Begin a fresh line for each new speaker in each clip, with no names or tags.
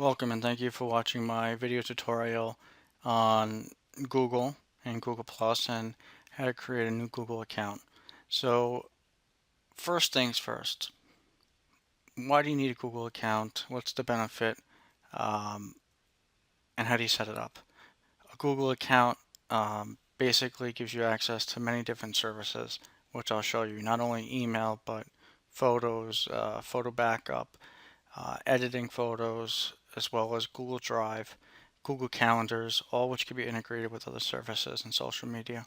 Welcome and thank you for watching my video tutorial on Google and Google Plus and how to create a new Google account. So first things first, why do you need a Google account? What's the benefit? Um, and how do you set it up? A Google account basically gives you access to many different services, which I'll show you. Not only email, but photos, photo backup, editing photos, as well as Google Drive, Google Calendars, all which can be integrated with other services and social media.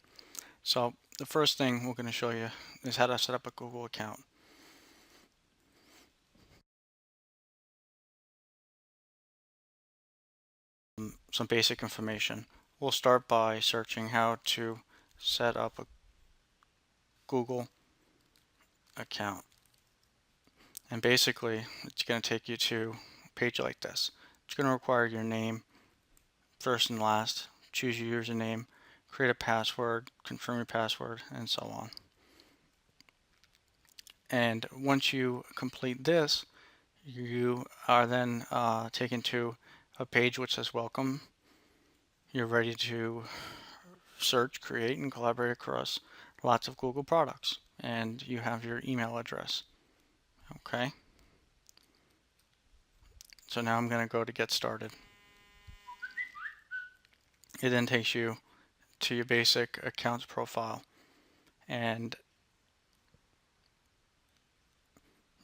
So the first thing we're going to show you is how to set up a Google account. Some basic information. We'll start by searching how to set up a Google account. And basically, it's going to take you to a page like this. It's going to require your name, first and last, choose your username, create a password, confirm your password, and so on. And once you complete this, you are then taken to a page which says welcome. You're ready to search, create, and collaborate across lots of Google products. And you have your email address. Okay. So now I'm going to go to get started. It then takes you to your basic accounts profile. And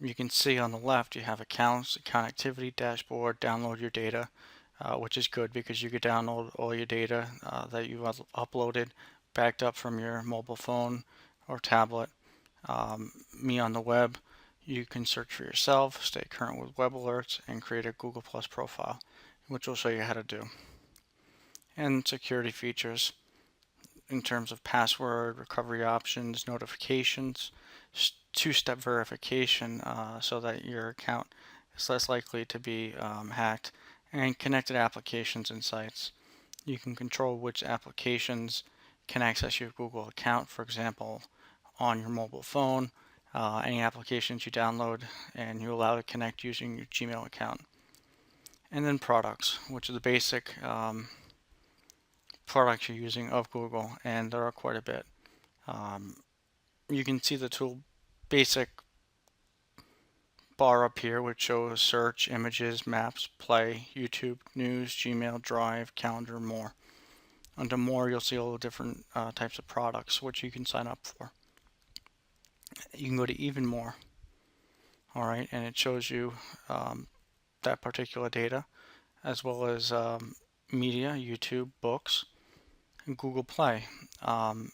you can see on the left you have accounts, account activity, dashboard, download your data, which is good because you could download all your data that you uploaded backed up from your mobile phone or tablet. Me on the web, you can search for yourself, stay current with web alerts, and create a Google Plus profile, which will show you how to do. And security features in terms of password, recovery options, notifications, two-step verification so that your account is less likely to be hacked, and connected applications and sites. You can control which applications can access your Google account, for example, on your mobile phone, any applications you download, and you allow to connect using your Gmail account. And then products, which are the basic products you're using of Google, and there are quite a bit. You can see the tool basic bar up here, which shows search, images, maps, play, YouTube, news, Gmail, Drive, calendar, more. Under more, you'll see all the different types of products which you can sign up for. You can go to even more, all right, and it shows you that particular data, as well as media, YouTube, books, and Google Play. And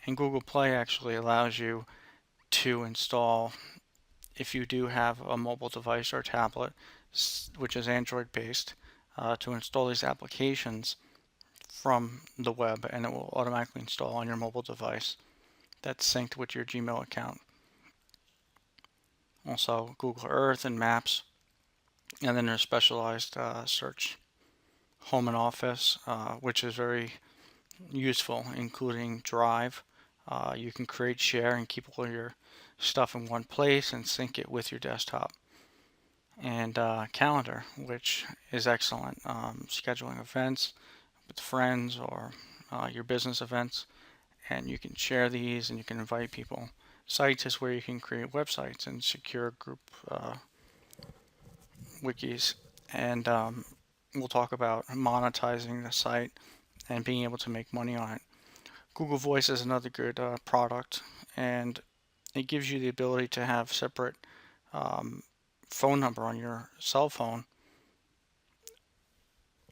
Google Play actually allows you to install, if you do have a mobile device or tablet, which is Android based, to install these applications from the web, and it will automatically install on your mobile device that's synced with your Gmail account. Also Google Earth and Maps, and then there's specialized search, home and office, which is very useful, including Drive. You can create, share, and keep all your stuff in one place and sync it with your desktop. And calendar, which is excellent. Scheduling events with friends or your business events, and you can share these and you can invite people. Sites is where you can create websites and secure group wikis, and we'll talk about monetizing the site and being able to make money on it. Google Voice is another good product, and it gives you the ability to have separate phone number on your cell phone,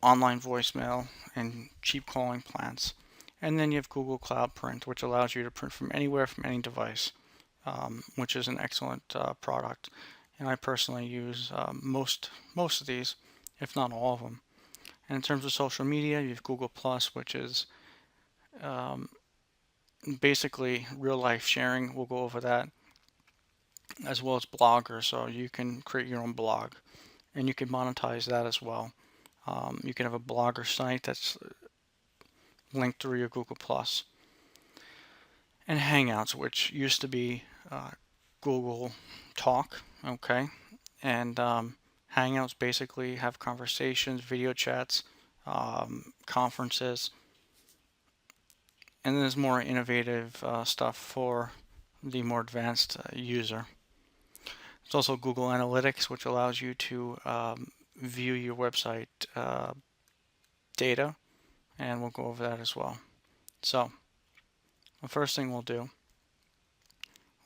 online voicemail, and cheap calling plans. And then you have Google Cloud Print, which allows you to print from anywhere, from any device, which is an excellent product. And I personally use most of these, if not all of them. And in terms of social media, you have Google Plus, which is basically real life sharing. We'll go over that, as well as bloggers. So you can create your own blog, and you can monetize that as well. You can have a blogger site that's linked through your Google Plus. And Hangouts, which used to be Google Talk, okay, and Hangouts basically have conversations, video chats, conferences, and then there's more innovative stuff for the more advanced user. There's also Google Analytics, which allows you to view your website data, and we'll go over that as well. So the first thing we'll do,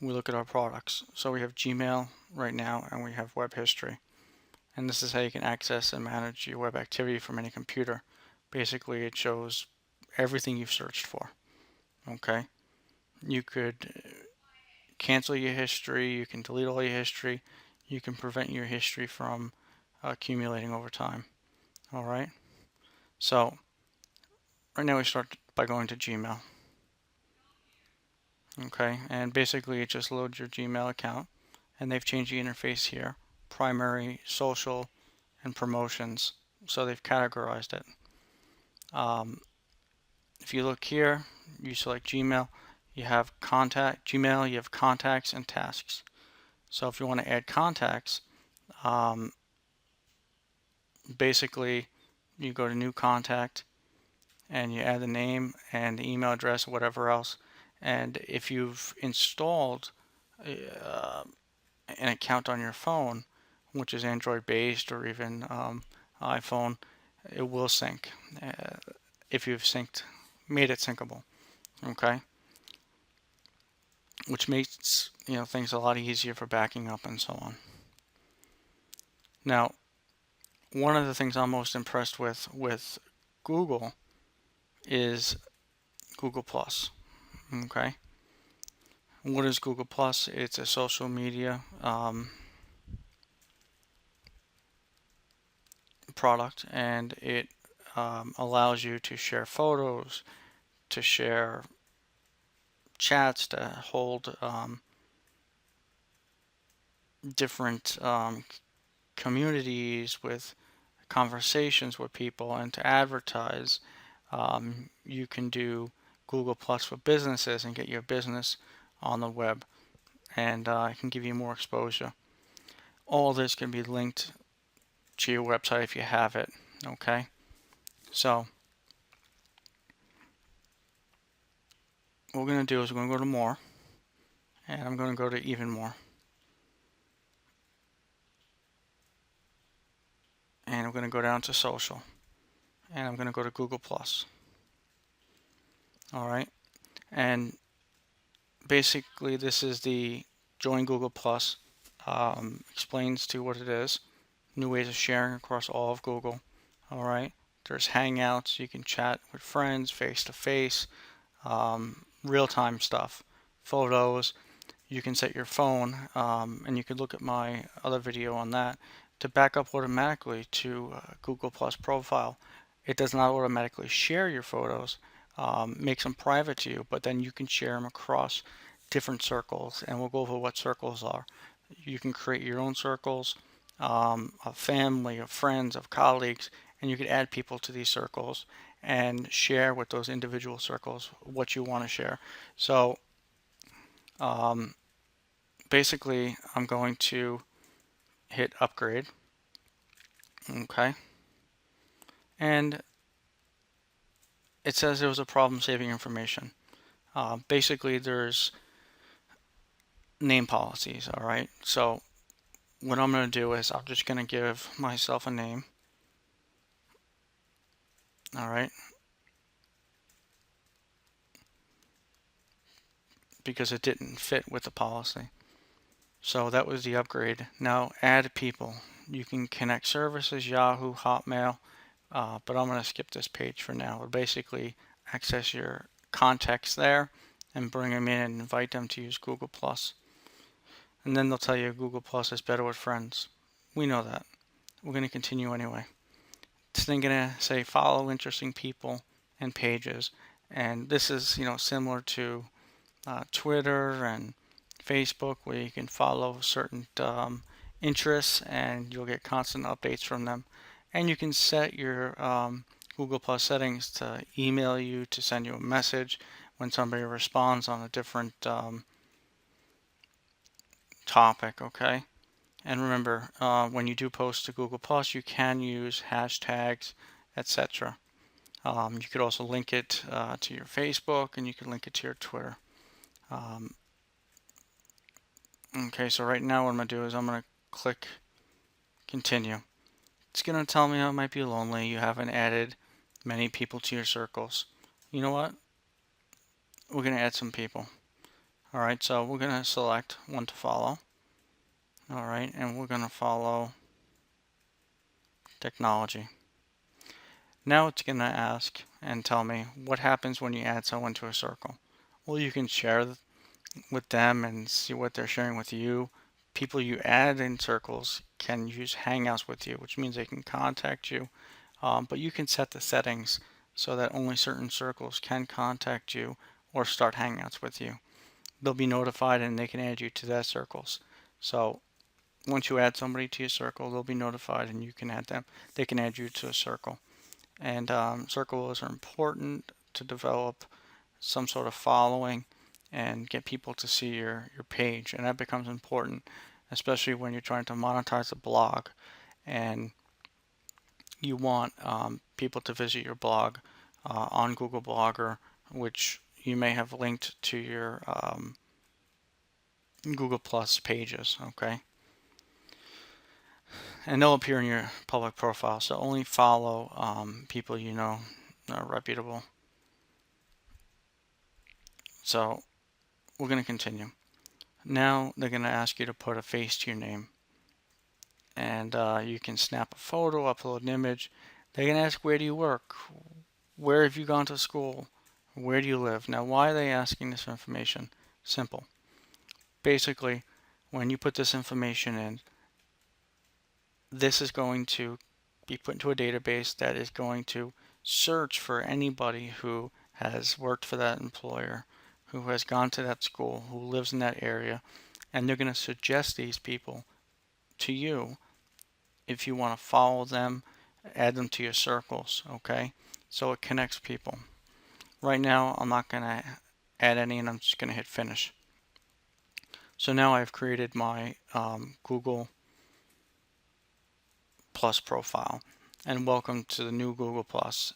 we look at our products. So we have Gmail right now, and we have web history. And this is how you can access and manage your web activity from any computer. Basically, it shows everything you've searched for. Okay? You could cancel your history, you can delete all your history, you can prevent your history from accumulating over time. All right? So, right now we start by going to Gmail. Okay? And basically, it just loads your Gmail account, and they've changed the interface here: primary, social, and promotions. So they've categorized it. If you look here, you select Gmail, you have Gmail, you have contacts and tasks. So if you want to add contacts, basically you go to new contact and you add the name and the email address or whatever else. And if you've installed an account on your phone, which is Android based or even iPhone, it will sync if you've made it syncable. Okay, which makes things a lot easier for backing up and so on. Now, one of the things I'm most impressed with Google is Google Plus. Okay, what is Google Plus? It's a social media product, and it allows you to share photos, to share chats, to hold different communities with conversations with people, and to advertise. You can do Google Plus for businesses and get your business on the web, and it can give you more exposure. All this can be linked to your website if you have it. Okay, so what we're going to do is we're going to go to more, and I'm going to go to even more, and I'm going to go down to social, and I'm going to go to Google Plus. All right, and basically this is the join Google Plus. Explains to what it is, new ways of sharing across all of Google. All right, there's Hangouts, you can chat with friends face to face, real-time stuff, photos. You can set your phone, and you can look at my other video on that, to back up automatically to Google Plus profile. It does not automatically share your photos, makes them private to you, but then you can share them across different circles, and we'll go over what circles are. You can create your own circles of family, of friends, of colleagues, and you can add people to these circles and share with those individual circles what you want to share. So basically, I'm going to hit upgrade. Okay, and it says there was a problem saving information. Basically, there's name policies. All right, so what I'm going to do is I'm just going to give myself a name. All right, because it didn't fit with the policy. So that was the upgrade. Now add people. You can connect services, Yahoo, Hotmail, but I'm going to skip this page for now. We'll basically access your contacts there and bring them in and invite them to use Google Plus. And then they'll tell you Google Plus is better with friends. We know that. We're going to continue anyway. It's then going to say follow interesting people and pages. And this is, similar to Twitter and Facebook, where you can follow certain interests and you'll get constant updates from them. And you can set your Google Plus settings to email you, to send you a message when somebody responds on a different topic. Okay, And remember, when you do post to Google Plus, you can use hashtags, etc. You could also link it to your Facebook, and you can link it to your Twitter. Okay, so right now what I'm going to do is I'm going to click continue. It's going to tell me it might be lonely. You haven't added many people to your circles. You know what? We're going to add some people. All right, so we're going to select one to follow. All right, and we're going to follow technology. Now it's going to ask and tell me what happens when you add someone to a circle. Well, you can share with them and see what they're sharing with you. People you add in circles can use Hangouts with you, which means they can contact you. But you can set the settings so that only certain circles can contact you or start Hangouts with you. They'll be notified and they can add you to their circles. So once you add somebody to your circle, they'll be notified and you can add them. They can add you to a circle. And circles are important to develop some sort of following and get people to see your page. And that becomes important, especially when you're trying to monetize a blog and you want people to visit your blog on Google Blogger, which you may have linked to your Google Plus pages, okay? And they'll appear in your public profile, so only follow people you know are reputable. So we're going to continue. Now they're going to ask you to put a face to your name. And you can snap a photo, upload an image. They're going to ask, where do you work? Where have you gone to school? Where do you live? Now, why are they asking this information? Simple. Basically, when you put this information in, this is going to be put into a database that is going to search for anybody who has worked for that employer, who has gone to that school, who lives in that area, and they're going to suggest these people to you if you want to follow them, add them to your circles, okay? So it connects people. Right now, I'm not going to add any, and I'm just going to hit finish. So now I've created my Google Plus profile, and welcome to the new Google Plus.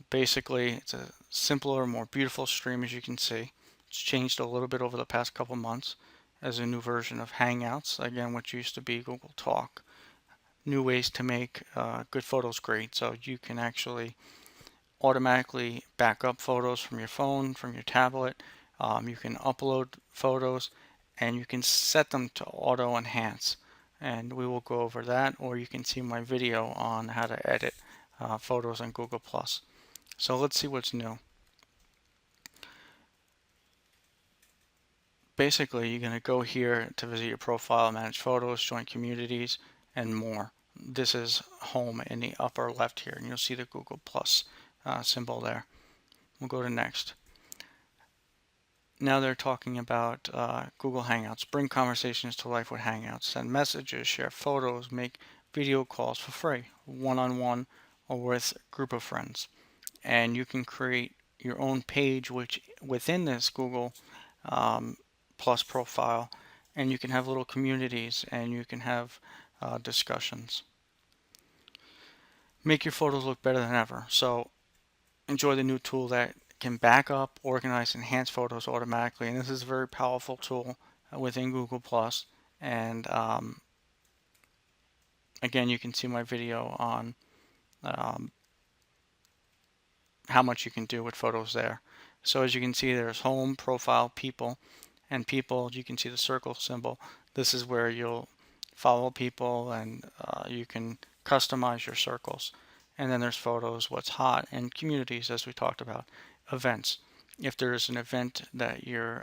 Basically, it's a simpler, more beautiful stream, as you can see. It's changed a little bit over the past couple months as a new version of Hangouts, again, which used to be Google Talk. New ways to make good photos great, so you can actually automatically back up photos from your phone, from your tablet. You can upload photos and you can set them to auto enhance, and we will go over that, or you can see my video on how to edit photos on Google Plus. So let's see what's new. Basically, you're going to go here to visit your profile, manage photos, join communities, and more. This is home in the upper left here, and you'll see the Google Plus symbol there. We'll go to next. Now they're talking about Google Hangouts. Bring conversations to life with Hangouts. Send messages, share photos, make video calls for free, one-on-one or with a group of friends. And you can create your own page which within this Google Plus profile, and you can have little communities and you can have discussions. Make your photos look better than ever. So enjoy the new tool that can back up, organize, enhance photos automatically. And this is a very powerful tool within Google Plus. And again, you can see my video on how much you can do with photos there. So as you can see, there's home, profile, people, and people. You can see the circle symbol. This is where you'll follow people and you can customize your circles. And then there's photos, what's hot, and communities, as we talked about, events. If there's an event that you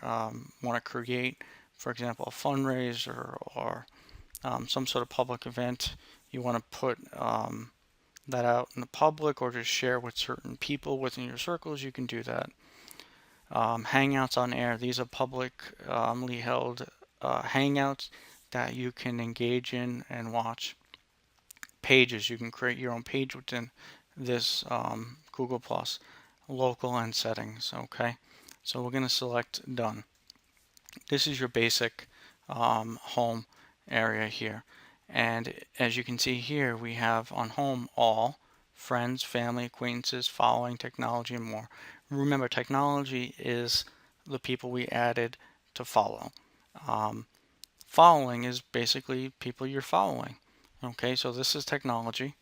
want to create, for example, a fundraiser or some sort of public event, you want to put that out in the public or just share with certain people within your circles, you can do that. Hangouts on air, these are publicly held hangouts that you can engage in and watch. Pages, you can create your own page within this Google Plus, local and settings, okay? So we're going to select done. This is your basic home, area here. And as you can see here, we have on home all, friends, family, acquaintances, following, technology, and more. Remember, technology is the people we added to follow. Um, Following is basically people you're following. Okay, so this is technology,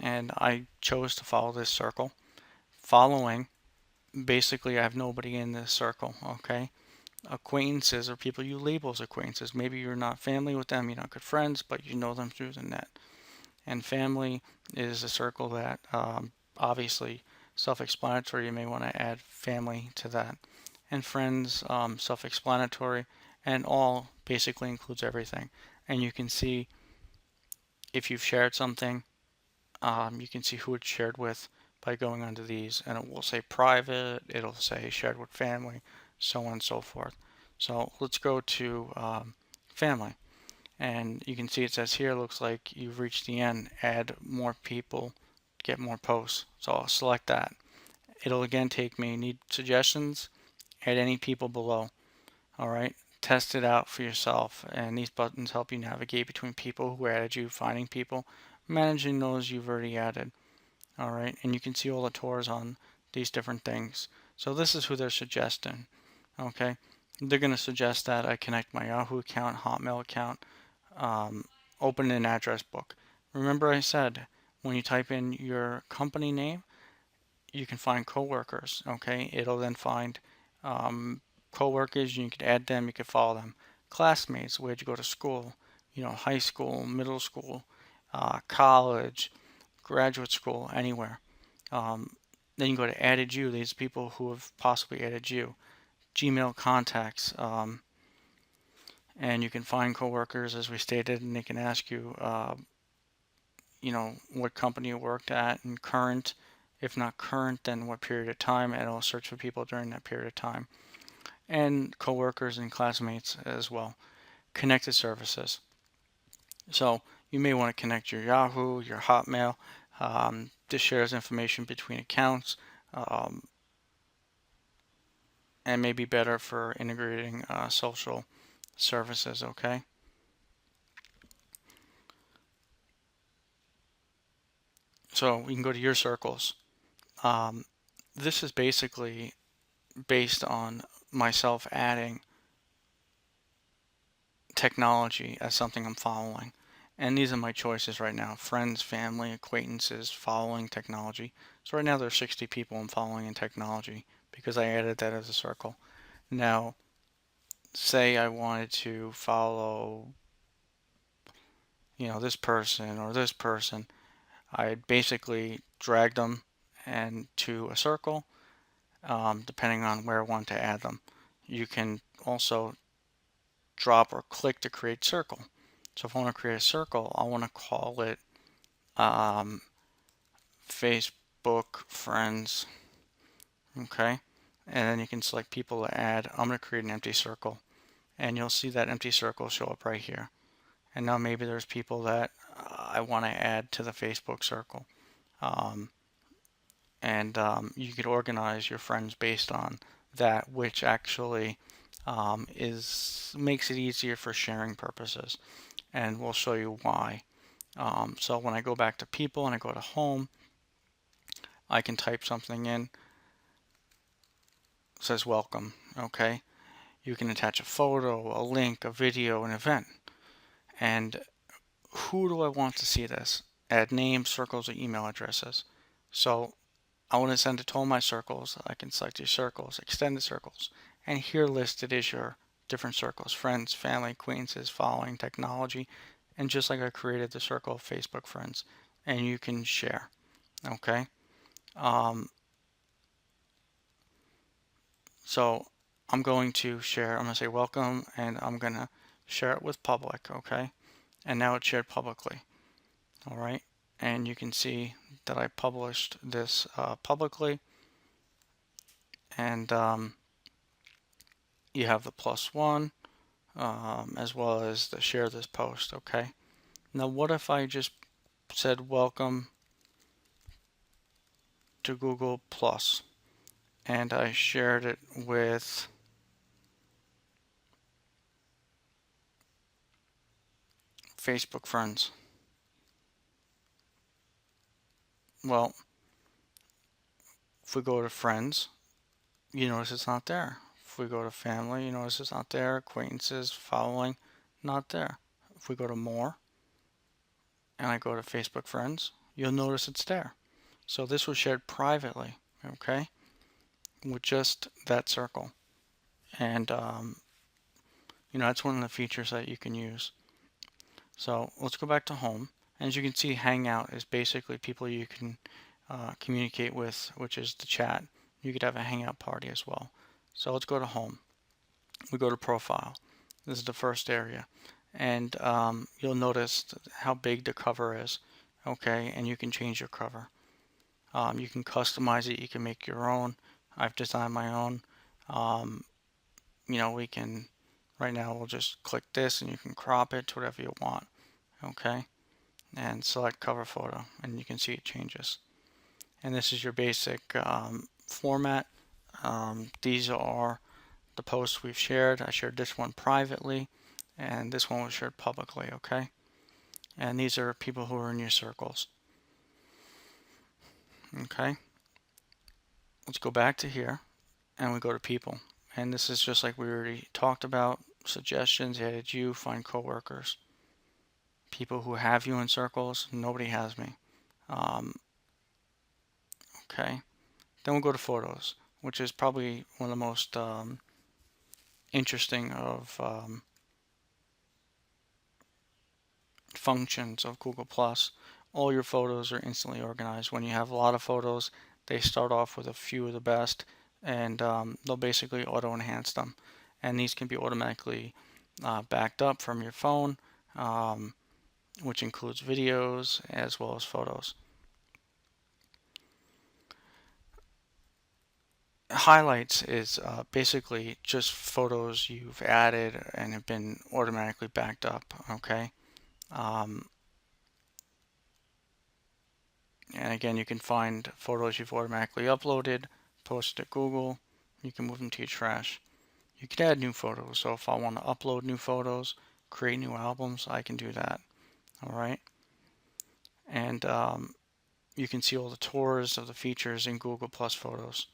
and I chose to follow this circle. Following, basically I have nobody in this circle, okay? Acquaintances are people you label as acquaintances. Maybe you're not family with them, you're not good friends, but you know them through the net. And family is a circle that obviously self-explanatory. You may want to add family to that. And friends, self-explanatory, and all basically includes everything. And you can see if you've shared something, you can see who it's shared with by going onto these, and it will say private, it'll say shared with family, so on and so forth. So let's go to family, and you can see it says here, looks like you've reached the end, add more people, get more posts. So I'll select that. It'll again take me, need suggestions, add any people below. All right, test it out for yourself, and these buttons help you navigate between people who added you, finding people, managing those you've already added. All right, and you can see all the tours on these different things. So this is who they're suggesting. Okay, they're going to suggest that I connect my Yahoo account, Hotmail account, um, open an address book. Remember I said when you type in your company name, you can find coworkers. Okay, it'll then find coworkers. You can add them. You can follow them. Classmates, where'd you go to school? You know, high school, middle school, college, graduate school, anywhere. Um, then you go to added you. These people who have possibly added you. Gmail contacts, and you can find coworkers as we stated, and they can ask you, you know, what company you worked at and current. If not current, then what period of time, and it'll search for people during that period of time. And coworkers and classmates as well. Connected services. So you may want to connect your Yahoo, your Hotmail. This shares information between accounts, um, and may be better for integrating social services. Okay. So we can go to your circles. Um, this is basically based on myself adding technology as something I'm following. And these are my choices right now: friends, family, acquaintances, following technology. So right now there's 60 people I'm following in technology because I added that as a circle. Now, say I wanted to follow, you know, this person or this person, I'd basically drag them and to a circle, depending on where I want to add them. You can also drop or click to create circle. So if I want to create a circle, I want to call it um, Facebook friends. Okay. And then you can select people to add. I'm going to create an empty circle. And you'll see that empty circle show up right here. And now maybe there's people that I want to add to the Facebook circle. Um, and you could organize your friends based on that, which actually is makes it easier for sharing purposes. And we'll show you why. So when I go back to people and I go to home, I can type something in. It says welcome. Okay. You can attach a photo, a link, a video, an event. And who do I want to see this? Add names, circles, or email addresses. So I want to send it to all my circles. I can select your circles, extended circles. And here listed is your different circles: friends, family, acquaintances, following, technology, and just like I created the circle of Facebook friends. And you can share. Okay. Um, so I'm going to share, I'm going to say welcome, and I'm going to share it with public. Okay. And now it's shared publicly. All right. And you can see that I published this publicly, and you have the +1 as well as the share this post. Okay. Now what if I just said welcome to Google Plus and I shared it with Facebook friends. Well, if we go to friends, you notice it's not there. If we go to family, you notice it's not there. Acquaintances, following, not there. If we go to more and I go to Facebook friends, you'll notice it's there. So this was shared privately, okay, with just that circle. And, that's one of the features that you can use. So let's go back to home. And as you can see, Hangout is basically people you can communicate with, which is the chat. You could have a Hangout party as well. So let's go to home. We go to profile. This is the first area. And you'll notice how big the cover is. Okay, and you can change your cover. You can customize it. You can make your own. I've designed my own. We can, right now we'll just click this and you can crop it to whatever you want. Okay, and select cover photo and you can see it changes. And this is your basic format. These are the posts we've shared. I shared this one privately and this one was shared publicly, okay? And these are people who are in your circles. Okay, let's go back to here and we go to people. And this is just like we already talked about. Suggestions, added you, find coworkers. People who have you in circles, nobody has me. Okay, then we'll go to photos, which is probably one of the most interesting of functions of Google+. All your photos are instantly organized. When you have a lot of photos, they start off with a few of the best, and they'll basically auto-enhance them. And these can be automatically backed up from your phone, which includes videos as well as photos. Highlights is basically just photos you've added and have been automatically backed up, okay? And again, you can find photos you've automatically uploaded, post to Google. You can move them to your trash. You can add new photos. So if I want to upload new photos, create new albums, I can do that. All right. And you can see all the tours of the features in Google Plus Photos.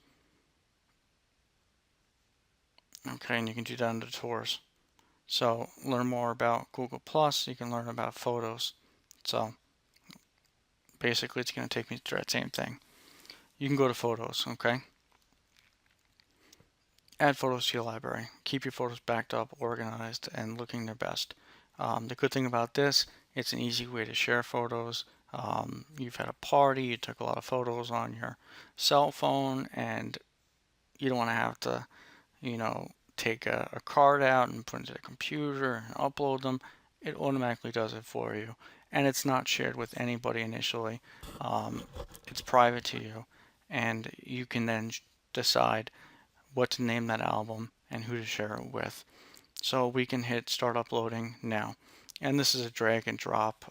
Okay, and you can do that under tours. So learn more about Google Plus. You can learn about photos. So basically, it's going to take me to that same thing. You can go to photos. Okay. Add photos to your library. Keep your photos backed up, organized, and looking their best. The good thing about this, it's an easy way to share photos. You've had a party, you took a lot of photos on your cell phone, and you don't want to have to, take a card out and put it into the computer and upload them. It automatically does it for you. And it's not shared with anybody initially. It's private to you. And you can then decide what to name that album and who to share it with. So we can hit start uploading now. And this is a drag and drop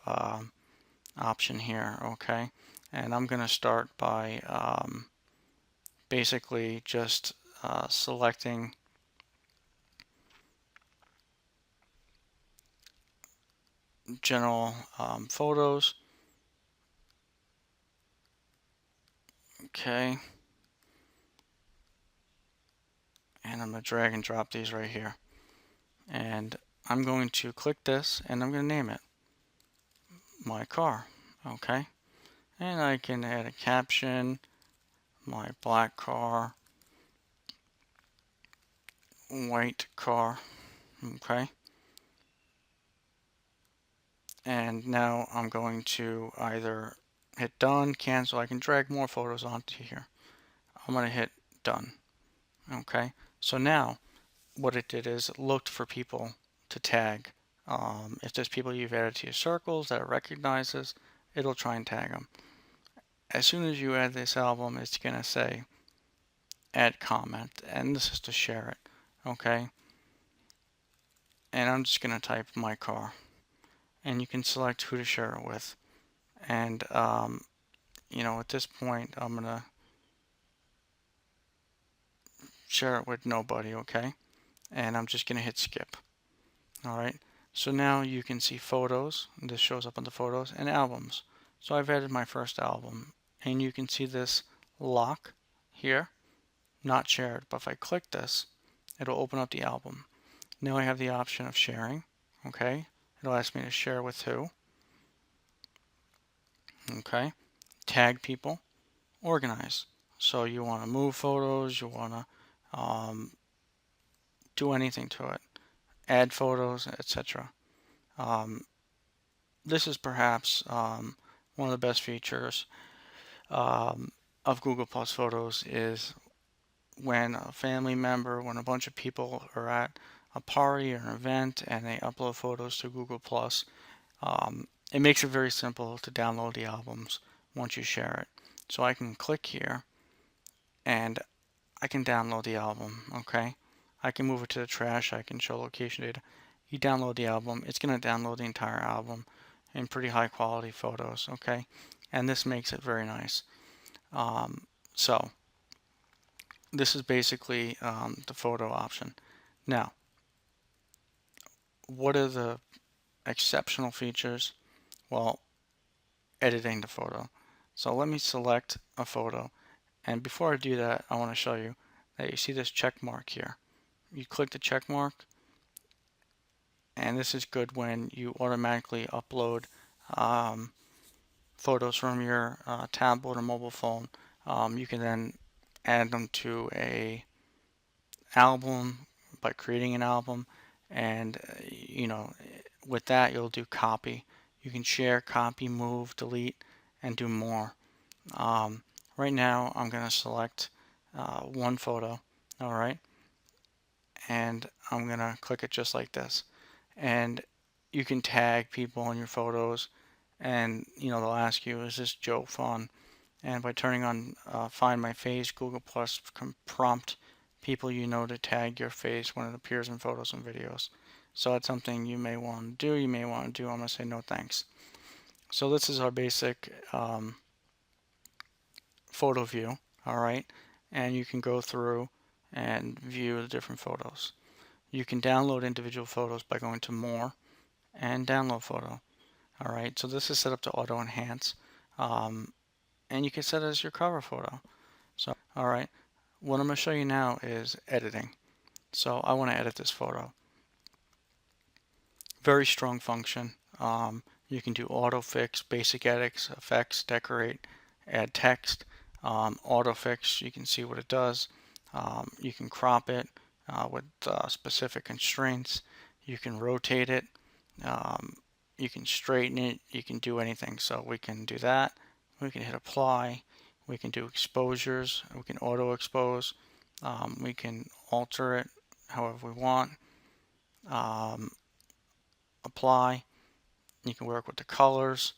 option here, okay? And I'm going to start by basically just selecting general photos. Okay. And I'm going to drag and drop these right here. And I'm going to click this and I'm going to name it my car. Okay. And I can add a caption, my black car, white car. Okay. And now I'm going to either hit done, cancel. I can drag more photos onto here. I'm going to hit done. Okay. So now what it did is it looked for people to tag. If there's people you've added to your circles that it recognizes, it'll try and tag them. As soon as you add this album, it's going to say add comment, and this is to share it. Okay. And I'm just going to type my car. And you can select who to share it with. And, at this point, I'm going to share it with nobody, okay? And I'm just going to hit skip. All right. So now you can see photos, and this shows up on the photos, and albums. So I've added my first album, and you can see this lock here, not shared. But if I click this, it'll open up the album. Now I have the option of sharing, okay? It'll ask me to share with who, okay? Tag people, organize. So you want to move photos, you want to do anything to it, add photos, etc. Um, this is perhaps one of the best features of Google Plus Photos is when a family member, when a bunch of people are at a party or an event and they upload photos to Google Plus. It makes it very simple to download the albums once you share it. So I can click here and I can download the album, okay? I can move it to the trash, I can show location data. You download the album, it's going to download the entire album in pretty high quality photos, okay? And this makes it very nice. So this is basically the photo option. Now, what are the exceptional features? Well, editing the photo. So let me select a photo, and before I do that, I want to show you that you see this check mark here. You click the check mark, and this is good when you automatically upload photos from your tablet or mobile phone. You can then add them to a album by creating an album, and with that you'll do copy. You can share, copy, move, delete, and do more. Right now I'm going to select one photo, all right, and I'm going to click it just like this. And you can tag people in your photos, and they'll ask you, is this Joe fun? And by turning on Find My Face, Google Plus can prompt people to tag your face when it appears in photos and videos. So that's something you may want to do. You may want to do. I'm going to say no thanks. So this is our basic photo view, all right? And you can go through and view the different photos. You can download individual photos by going to More and Download Photo, all right? So this is set up to auto enhance, and you can set it as your cover photo. So, all right, what I'm going to show you now is editing. So I want to edit this photo. Very strong function. You can do auto fix, basic edits, effects, decorate, add text. Auto fix, you can see what it does. You can crop it with specific constraints. You can rotate it. You can straighten it. You can do anything. So we can do that. We can hit apply. We can do exposures. We can auto expose. We can alter it however we want. Apply. You can work with the colors,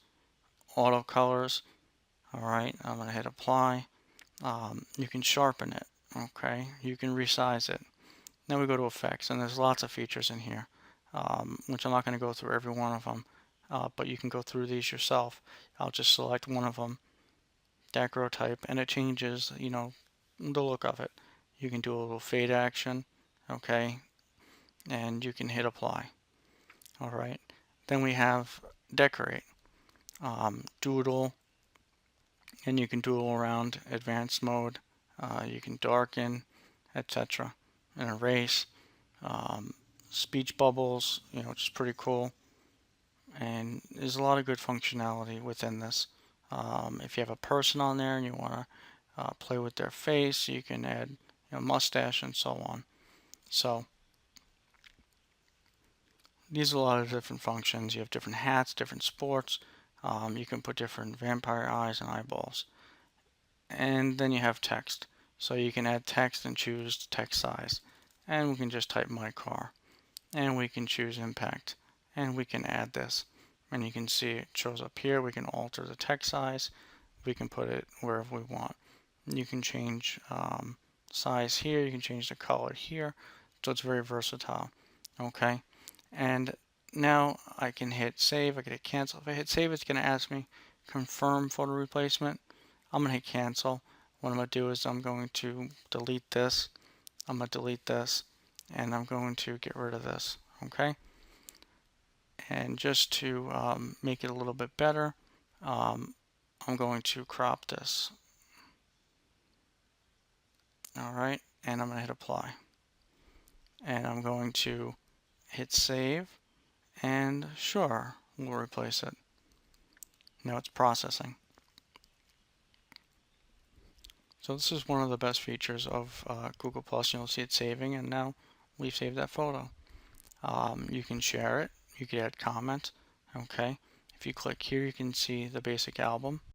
auto colors. All right, I'm going to hit apply. You can sharpen it. Okay, you can resize it. Then we go to effects, and there's lots of features in here, which I'm not going to go through every one of them, but you can go through these yourself. I'll just select one of them, Decro type, and it changes, the look of it. You can do a little fade action, okay, and you can hit apply. All right, then we have decorate, doodle, and you can doodle around advanced mode. You can darken, etc., and erase. Speech bubbles, which is pretty cool. And there's a lot of good functionality within this. If you have a person on there and you want to play with their face, you can add mustache and so on. So these are a lot of different functions. You have different hats, different sports. You can put different vampire eyes and eyeballs. And then you have text. So you can add text and choose text size. And we can just type my car. And we can choose impact. And we can add this. And you can see it shows up here. We can alter the text size. We can put it wherever we want. You can change size here. You can change the color here. So it's very versatile. Okay. And now I can hit save. I can hit cancel. If I hit save, it's going to ask me confirm photo replacement. I'm going to hit cancel. What I'm going to do is I'm going to delete this. I'm going to delete this. And I'm going to get rid of this. Okay. And just to make it a little bit better, I'm going to crop this. All right, and I'm going to hit apply. And I'm going to hit save, and sure, we'll replace it. Now it's processing. So this is one of the best features of Google Plus. You'll see it saving, and now we've saved that photo. You can share it. You can add comments. Okay. If you click here, you can see the basic album.